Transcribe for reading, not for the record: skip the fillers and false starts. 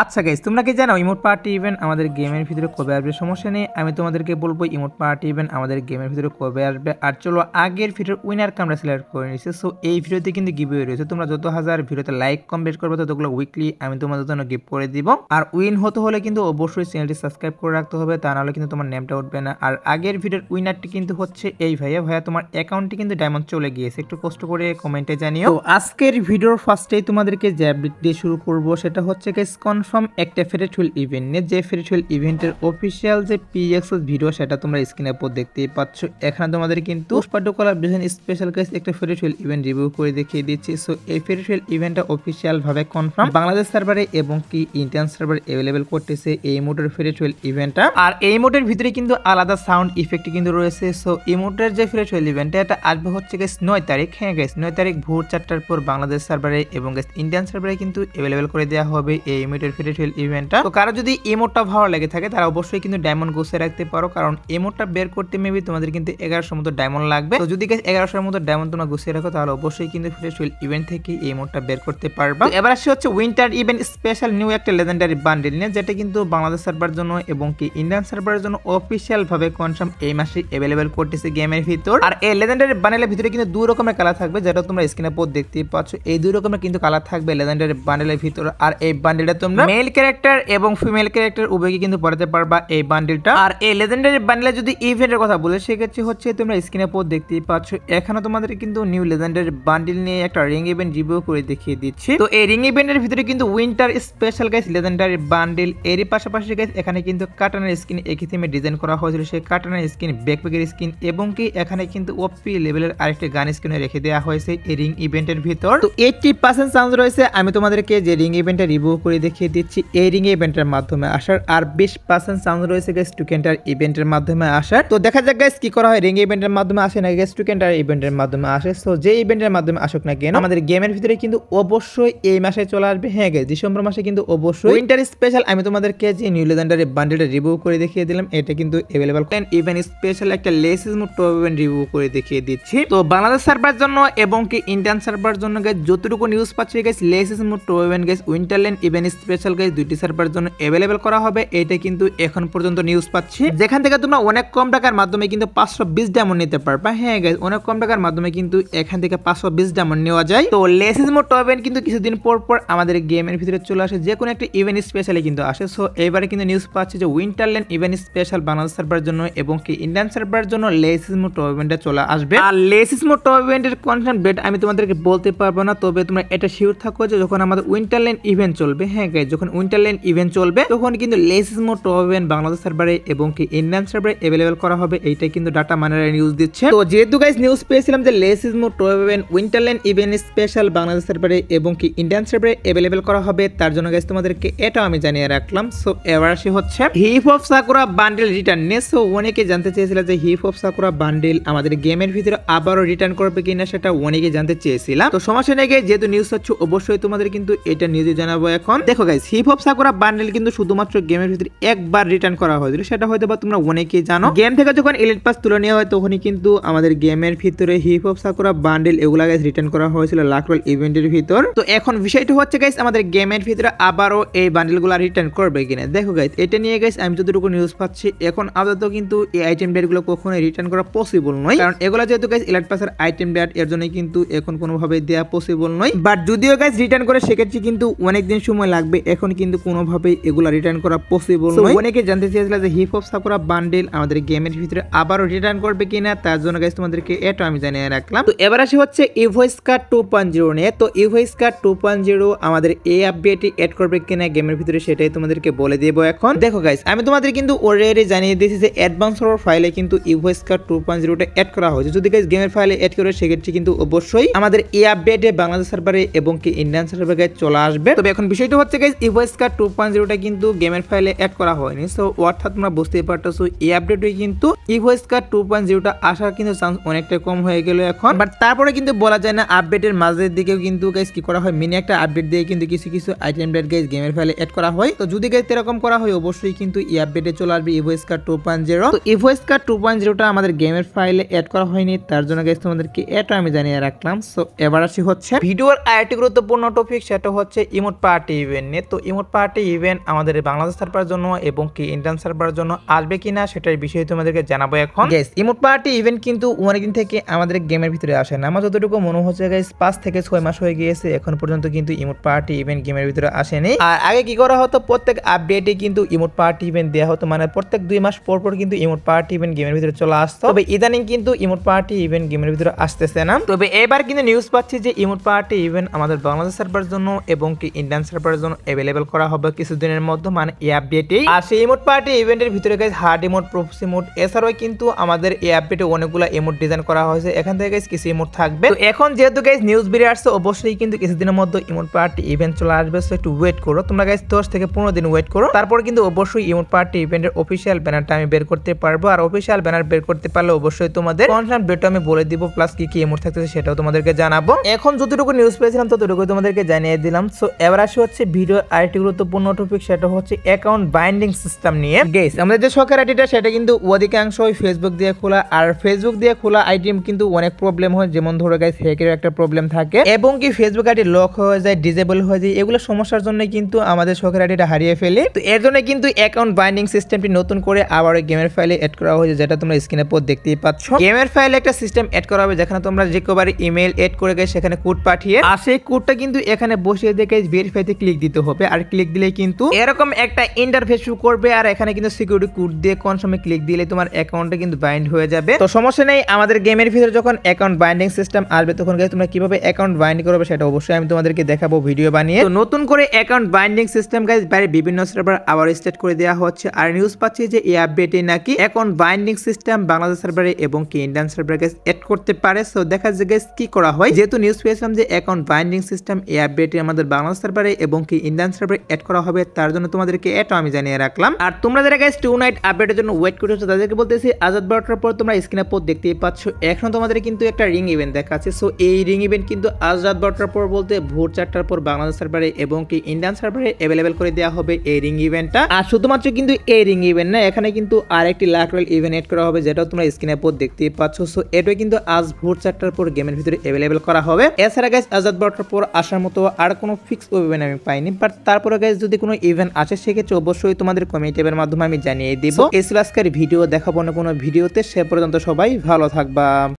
আচ্ছা গাইস, তোমরা কি জানো ইমোট পার্টি ইভেন্ট আমাদের গেমের ভিতরে কবে আসবে? সমস্যা নেই, আমি তোমাদেরকে বলবো ইমোট পার্টি ইভেন্ট আমাদের গেমের ভিতরে কবে আসবে। আর চলো আগের ভিডিওর উইনারকে আমরা সিলেক্ট করে নিচ্ছি। সো এই ভিডিওতে কিন্তু গিভওয়ে রয়েছে, তোমরা যত হাজার ভিডিওতে লাইক কমপ্লিট করবে ততগুলো উইকলি আমি তোমাদের জন্য গিফট করে দিব। আর উইন হতে হলে কিন্তু অবশ্যই চ্যানেলটি সাবস্ক্রাইব করে রাখতে হবে, তা নাহলে কিন্তু তোমার নেমটা উঠবে না। আর আগের ভিডিওর উইনারটি কিন্তু হচ্ছে এই ভাইয়া তোমার অ্যাকাউন্টে কিন্তু ডায়মন্ড চলে গিয়েছে, একটু কষ্ট করে কমেন্টে জানিও। তো আজকের ভিডিওর ফার্স্টেই তোমাদেরকে যে আপডেট দিয়ে শুরু করব সেটা হচ্ছে গাইস কনফার্ম একটা ফেরিটেল ইভেন্ট নিয়ে। যে ফেরিটেল ইভেন্টের অফিসিয়াল যে পিএক্সএস ভিডিও সেটা তোমরা স্ক্রিনের উপর দেখতেই পাচ্ছ। এখানে তোমাদের কিন্তু পুষ্পাডুকলা ভিশন স্পেশাল গাইস একটা ফেরিটেল ইভেন্ট রিভিউ করে দেখিয়ে দিচ্ছি। সো এই ফেরিটেল ইভেন্টটা অফিসিয়াল ভাবে কনফার্ম বাংলাদেশ সার্ভারে এবং কি ইন্ডিয়ান সার্ভারে अवेलेबल করতেছে এই মোডের ফেরিটেল ইভেন্টটা। আর এই মোডের ভিতরে কিন্তু আলাদা সাউন্ড ইফেক্ট কিন্তু রয়েছে। সো এই মোডের যে ফেরিটেল ইভেন্টটা এটা আসবে হচ্ছে গাইস 9 তারিখ। হ্যাঁ গাইস, 9 তারিখ ভোর 4টার পর বাংলাদেশ সার্ভারে এবং গাইস ইন্ডিয়ান সার্ভারে কিন্তু अवेलेबल করে দেওয়া হবে এই মোডের ফেরিটেল ইভেন্টটা। তো কারো যদি ইমোটটা ভালো লাগে থাকে তারা অবশ্যই কিন্তু ডায়মন্ড গুছিয়ে রাখতে পারো, কারণ ইমোটটা বের করতে মেবি তোমাদের কিন্তু 1100 মতো ডায়মন্ড লাগবে। তো যদি 1100 মতো ডায়মন্ড তোমরা গুছিয়ে রাখো তাহলে অবশ্যই কিন্তু ফ্রেশওয়েল ইভেন্ট থেকে এই ইমোটটা বের করতে পারবা। এবার আসে হচ্ছে উইন্টার ইভেন্ট স্পেশাল নিউ একটা লেজেন্ডারি বান্ডেল নিয়ে, যেটা কিন্তু বাংলাদেশ সার্ভার জন্য এবং কি ইন্ডিয়ান সার্ভারের জন্য অফিসিয়াল ভাবে কনফার্ম এই মাসে अवेलेबल করতেছে গেমের ভিতর। আর এই লেজেন্ডারি বান্ডেলের ভিতরে কিন্তু দুই রকমের কালার থাকবে, যেটা তোমরা স্ক্রিনে উপর দেখতেই পাচ্ছ। এই দুই রকমের কিন্তু কালার থাকবে লেজেন্ডারি বান্ডেলের ভিতর। আর এই বান্ডেলটা তোমরা মেল ক্যারেক্টার এবং ফিমেল ক্যারেক্টার উভয়কে কিন্তু পড়াতে পারবা এই বান্ডেলটা। আর এই লেজেন্ডারি বান্ডেলে যদি ইভেন্টের কথা বলে সেক্ষেত্রে হচ্ছে তোমরা স্ক্রিনে উপর দেখতেই পাচ্ছ। এখানে তোমাদের কিন্তু নিউ লেজেন্ডারি বান্ডেল নিয়ে একটা রিং ইভেন্ট রিভিউ করে দেখিয়ে দিচ্ছি। তো এই রিং ইভেন্টের ভিতরে কিন্তু winter special guys legendary bundle, এরই পাশাপাশি গাইস এখানে কিন্তু কাটানের স্কিন একই থিমে ডিজাইন করা হয়েছিল, সেই কাটানের স্কিন, ব্যাকপ্যাকের স্কিন এবং কি এখানে কিন্তু ওপি লেভেলের আরেকটা গান স্কিনে রেখে দেওয়া হয়েছে এই রিং ইভেন্টের ভিতর। তো 80% চান্স রয়েছে আমি তোমাদেরকে যে রিং ইভেন্টটা রিভিউ করে দেখিয়ে দিচ্ছি এই রিং ইভেন্টের মাধ্যমে আসার, আর 20% চান্স রয়েছে গাইস টুকেন্টার ইভেন্টের মাধ্যমে আসার। তো দেখা যাক গাইস কি করা হয়, রিং ইভেন্টের মাধ্যমে আসে না গাইস টুকেন্টার ইভেন্টের মাধ্যমে আসে। সো যে ইভেন্টের মাধ্যমে আসুক না কেন আমাদের গেমের ভিতরে কিন্তু অবশ্যই এই মাসে চলে আসবে। হ্যাঁ গাইস, ডিসেম্বর মাসে কিন্তু অবশ্যই উইন্টার স্পেশাল আমি তোমাদেরকে যে নিউ লেজেন্ডারি বান্ডেলটা রিভিউ করে দেখিয়ে দিলাম, এটা কিন্তু अवेलेबल করেন ইভেন্ট স্পেশাল একটা লেসিস মোড টপ ইভেন্ট রিভিউ করে দেখিয়ে দিচ্ছি। তো বাংলাদেশ সার্ভার জন্য এবং কি ইন্ডিয়ান সার্ভার জন্য গাইস যতটুকু নিউজ পাচ্ছি গাইস লেসিস mode top event guys winterland event special guys দুইটি সার্ভার জন্য अवेलेबल করা হবে, এটা কিন্তু এখন পর্যন্ত নিউজ পাচ্ছি। যেখান থেকে তোমরা অনেক কম টাকার মাধ্যমে কিন্তু 520 ডায়মন্ড নিতে পারবা। হ্যাঁ গাইস, অনেক কম টাকার মাধ্যমে কিন্তু এখান থেকে 520 ডায়মন্ড নেওয়া যায়। তো লেসিস মোড টপ ইভেন্ট কিন্তু কিছুদিন পর পর আমাদের গেমের ভিতরে চলে আসে, যে কোনো একটা ইভেন্ট স্পেশালি কিন্তু আসে। সো এবারে কিন্তু নিউজ পাচ্ছি যে Winterland event special Bangladesh server জন্য এবং কি ইন্ডিয়ান সার্ভার জন্য লেসিস মোড টপ ইভেন্টে চলে আসবে। আর লেসিস মোড টপ ইভেন্টের কনফার্ম ডেট আমি তোমাদেরকে বলতে পারবো না, তবে তোমরা এটা শিওর থাকো যে যখন আমাদের উইন্টারল্যান্ড ইভেন্ট চলবে, হ্যাঁ গাইস যখন উইন্টারল্যান্ড ইভেন্ট চলবে তখন কিন্তু লেসিস মোড টপ ইভেন্ট বাংলাদেশ সার্ভারে এবং কি ইন্ডিয়ান সার্ভারে अवेलेबल করা হবে, এইটা কিন্তু ডাটা মাইনার নিউজ দিচ্ছে। তো যেহেতু গাইস নিউজ পেয়েছিলাম যে লেসিস mode top event winterland event special Bangladesh সার্ভারে এবং কি ইন্ডিয়ান সার্ভারে अवेलेबल করা হবে, তার জন্য গাইস তোমাদেরকে এটা আমি জানিয়ে রাখলাম। সো এবার আসি হচ্ছে hip hop sakura bundle return নিয়ে। সো অনেকে জানতে চেয়েছিল যে হিপ হপ সাকুরা বান্ডেল আমাদের গেমের ভিতরে আবারও রিটার্ন করবে কিনা, সেটা অনেকে জানতে চেয়েছিলাম। তো সমস্যা নেই গাইস, যেহেতু নিউজ হচ্ছে অবশ্যই তোমাদের কিন্তু এটা নিউজে জানাবো। এখন দেখো guys, hip hop sakura bundle কিন্তু শুধুমাত্র গেমের ভিতরে একবার রিটার্ন করা হয়েছিল, সেটা হয়তো বা তোমরা অনেকেই জানো। গেম থেকে যখন এলিট পাস তুলে নেওয়া হয় তখনই কিন্তু আমাদের গেমের ভিতরে হিপ হপ সাকুরা বান্ডেল এগুলা গাইস রিটার্ন করা হয়েছিল লাকরোল ইভেন্টের ভিতর। তো এখন বিষয়টা হচ্ছে গাইস আমাদের গেমের ভিতরে আবারও এই বান্ডেলগুলো রিটার্ন করবে কিনা। দেখো গাইস, এটা নিয়ে গাইস আমি যতটুকু নিউজ পাচ্ছি এখন আপাতত কিন্তু এই আইটেম ডেটগুলো কখনোই রিটার্ন করা পসিবল নয়, কারণ এগুলা যেহেতু গাইস এলিট পাসের আইটেম ডেট, এর জন্য কিন্তু এখন কোনোভাবে দেওয়া পসিবল নয়। বাট যদিও গাইস রিটার্ন করে সেক্ষেত্রে কিন্তু অনেক দিন সময় লাগবে, এখন কিন্তু কোনোভাবেই এগুলা রিটার্ন করা পসিবল নয়। অনেকে জানতে চেয়েছিল যে হিপ হপ সাকুরা বান্ডেল আমাদের গেমের ভিতরে আবারও রিটার্ন করবে কিনা, তার জন্য গাইস তোমাদেরকে এটা আমি জানিয়ে রাখলাম। তো এবার আসি হচ্ছে ইভোস্কার 2.0 নিয়ে। তো ইভোস্কার 2.0 আমাদের এই আপডেটে এড করবে কিনা গেমের ভিতরে সেটাই তোমাদেরকে বলে দেব এখন। দেখো গাইস, আমি তোমাদের কিন্তু অলরেডি জানিয়ে দিয়েছি যে অ্যাডভান্স সার্ভার ফাইলে কিন্তু ইভোস্কার 2.0 টা এড করা হয়েছে। যদি গাইস গেমের ফাইলে এড করে সেক্ষেত্রে কিন্তু অবশ্যই আমাদের এই আপডেটে বাংলাদেশ সার্ভারে এবং কি ইন্ডিয়ান সার্ভারে গাইস চলে আসবে। তবে এখন বিষয়টা হচ্ছে গাইস ইভোস্কার 2.0 টা কিন্তু গেমের ফাইলে এড করা হয়নি। সো অর্থাৎ তোমরা বুঝতেই পারতেছো এই আপডেটে কিন্তু ইভোস্কার 2.0 টা আসার কিন্তু চান্স অনেকটা কম হয়ে গেল এখন। বাট তারপরে কিন্তু বলা যায় না, আপডেটের মাঝের দিকেও কিন্তু গাইস কি করা হয়, মিনি একটা আপডেট দিয়ে কিন্তু কিছু কিছু আইটেম ডেট গাইস গেমের ফাইলে এড করা হয়। তো যদি গাইস এরকম করা হয় অবশ্যই কিন্তু এই আপডেটে চলে আসবে ইভোস্কার 2.0। তো ইভোস্কার 2.0 টা আমাদের গেমের ফাইলে এড করা হয়নি, তার জন্য গাইস তোমাদেরকে এটা আমি জানিয়ে রাখলাম। সো এবার আসি হচ্ছে ভিডিওর আরেকটি গুরুত্বপূর্ণ টপিক, সেটা হচ্ছে ইমোট পার্টি ইভেন্ট নিয়ে। তো ইমোট পার্টি ইভেন্ট আমাদের বাংলাদেশ সার্ভারের জন্য এবং কি ইন্ডিয়ান সার্ভারের জন্য আসবে কিনা সেটার বিষয়ে তোমাদেরকে জানাবো এখন। গাইস ইমোট পার্টি ইভেন্ট কিন্তু অনেকদিন থেকে আমাদের গেমের ভিতরে আসে না, আমার যতটুকু মনে হচ্ছে গাইস 5 থেকে 6 মাস হয়ে গিয়েছে এখন পর্যন্ত কিন্তু ইমোট পার্টি ইভেন্ট গেমের ভিতরে আসেনি। আর আগে কি করা হতো, প্রত্যেক আপডেটে কিন্তু ইমোট পার্টি ইভেন্ট দেওয়া হতো, মানে প্রত্যেক 2 মাস পর পর কিন্তু ইমোট পার্টি ইভেন্ট গেমের ভিতরে চলে আসতো। তবে ইদানিং কিন্তু ইমোট পার্টি ইভেন্ট গেমের ভিতরে আসতেছে না। তবে এবার কিন্তু নিউজ পাচ্ছি যে ইমোট পার্টি ইভেন্ট আমাদের বাংলাদেশ সার্ভারের জন্য এবং কি ইন্ডিয়ান সার্ভারের জন্য अवेलेबल করা হবে কিছুদিনের মধ্যে, মানে এই আপডেটে। আর সেই ইমোট পার্টি ইভেন্টের ভিতরে guys hard emote, proxy emote, এছাড়াও কিন্তু আমাদের এই আপডেটে অনেকগুলো ইমোট ডিজাইন করা হয়েছে, এখান থেকে গাইস কিছু ইমোট থাকবে। তো এখন যেহেতু গাইস নিউজ বেরিয়ে আসছে অবশ্যই কিন্তু কিছুদিনের মধ্যে ইমোট পার্টি ইভেন্ট চলে আসবে, সো একটু ওয়েট করো তোমরা গাইস, 10 থেকে 15 দিন ওয়েট করো, তারপর কিন্তু অবশ্যই ইমোট পার্টি ইভেন্টের অফিশিয়াল ব্যানারটা আমি বের করতে পারবো। আর অফিশিয়াল ব্যানার বের করতে পারলে অবশ্যই তোমাদের কনফার্ম ডেটটা আমি বলে দিব, প্লাস কি কি ইমোট থাকতেছে সেটাও তোমাদেরকে জানাবো। এখন যতটুকু নিউজ পেয়েছিলাম ততটুকু তোমাদেরকে জানিয়ে দিলাম। সো এবার আসি হচ্ছে ভিডিও আরেকটি গুরুত্বপূর্ণ টপিক, সেটা হচ্ছে অ্যাকাউন্ট বাইন্ডিং সিস্টেম নিয়ে। গাইস আমাদের যে শখের আইডিটা সেটা কিন্তু অধিকাংশই ফেসবুক দিয়ে খোলা, আর ফেসবুক দিয়ে খোলা আইডি কিন্তু অনেক প্রবলেম হয়, যেমন ধরো গাইস হ্যাকের একটা প্রবলেম থাকে এবং কি ফেসবুক আইডি লক হয়ে যায়, ডিজেবল হয়ে যায়, এগুলো সমস্যার জন্য কিন্তু আমাদের শখের আইডিটা হারিয়ে ফেলে। তো এর জন্য কিন্তু অ্যাকাউন্ট বাইন্ডিং সিস্টেমটি নতুন করে আবার গেমের ফাইলে এড করা হয়েছে, যেটা তোমরা স্ক্রিনে পর দেখতেই পাচ্ছ। গেমের ফাইলে একটা সিস্টেম এড করা হবে যেখানে তোমরা যে কেবারে ইমেল এড করে গেছে সেখানে কোড পাঠিয়ে, আর সেই কোডটা কিন্তু এখানে বসিয়ে দিয়ে গাইস ভেরিফাইতে ক্লিক দিতে হবে, আর ক্লিক দিলে কিন্তু এরকম একটা ইন্টারফেস শো করবে, আর এখানে কিন্তু সিকিউরিটি কোড দিয়ে কোন সময় ক্লিক দিলে তোমার অ্যাকাউন্টে কিন্তু বাইন্ড হয়ে যাবে। তো সমস্যা নেই, আমাদের গেমের ভিতরে যখন অ্যাকাউন্ট বাইন্ডিং সিস্টেম আসবে তখন গাইস তোমরা কিভাবে অ্যাকাউন্ট বাইন্ড করবে সেটা অবশ্যই আমি তোমাদেরকে দেখাবো ভিডিও বানিয়ে। তো নতুন করে অ্যাকাউন্ট বাইন্ডিং সিস্টেম গাইস বাইরে বিভিন্ন সার্ভার আবার স্টার্ট করে দেওয়া হচ্ছে, আর নিউজ পাচ্ছি যে এই আপডেটে নাকি অ্যাকাউন্ট বাইন্ডিং সিস্টেম বাংলাদেশ সার্ভারে এবং কি ইন্ডিয়ান সার্ভারে গাইস এড করতে পারে। সো দেখা যায় গাইস কি করা হয়, যেহেতু নিউজ পেয়েছিলাম যে অ্যাকাউন্ট বাইন্ডিং সিস্টেম এই আপডেটে আমাদের বাংলাদেশ সার্ভারে এবং কি ইন্ডিয়ান সার্ভারে এড করা হবে, তার জন্য তোমাদেরকে এটা আমি জানিয়ে রাখলাম। আর তোমরা যারা গাইস 2 নাইট আপডেটের জন্য ওয়েট করছো তাদেরকে বলতেছি আজাদ বারোটার পর তোমরা স্ক্রিনে পর দেখতেই পাচ্ছ এখন তোমাদের কিন্তু একটা রিং ইভেন্ট দেখাচ্ছে। সো এই রিং ইভেন্ট কিন্তু আজ রাত 12টার পর বলতে ভোর 4টার পর বাংলাদেশ সার্ভারে এবং কি ইন্ডিয়ান সার্ভারে अवेलेबल করে দেওয়া হবে এই রিং ইভেন্টটা। আর শুধুমাত্র কিন্তু এই রিং ইভেন্ট না, এখানে কিন্তু আরেকটি ল্যাটারাল ইভেন্ট এড করা হবে, যেটাও তোমরা স্ক্রিনে পর দেখতেই পাচ্ছ। সো এটাই কিন্তু আজ ভোর 4টার পর গেমের ভিতরে अवेलेबल করা হবে। এছাড়া গাইস আজাদ 12টার পর আসার মতো আর কোনো ফিক্স ইভেন্ট আমি পাইনি, বাট তারপরে গাইস যদি কোনো ইভেন্ট আসে সেক্ষেত্রে অবশ্যই তোমাদের কমেন্ট এর মাধ্যমে আমি জানিয়ে দিব। এই ছিল আজকের ভিডিও, দেখাবো না কোনো ভিডিওতে, সে পর্যন্ত সবাই ভালো থাকবা।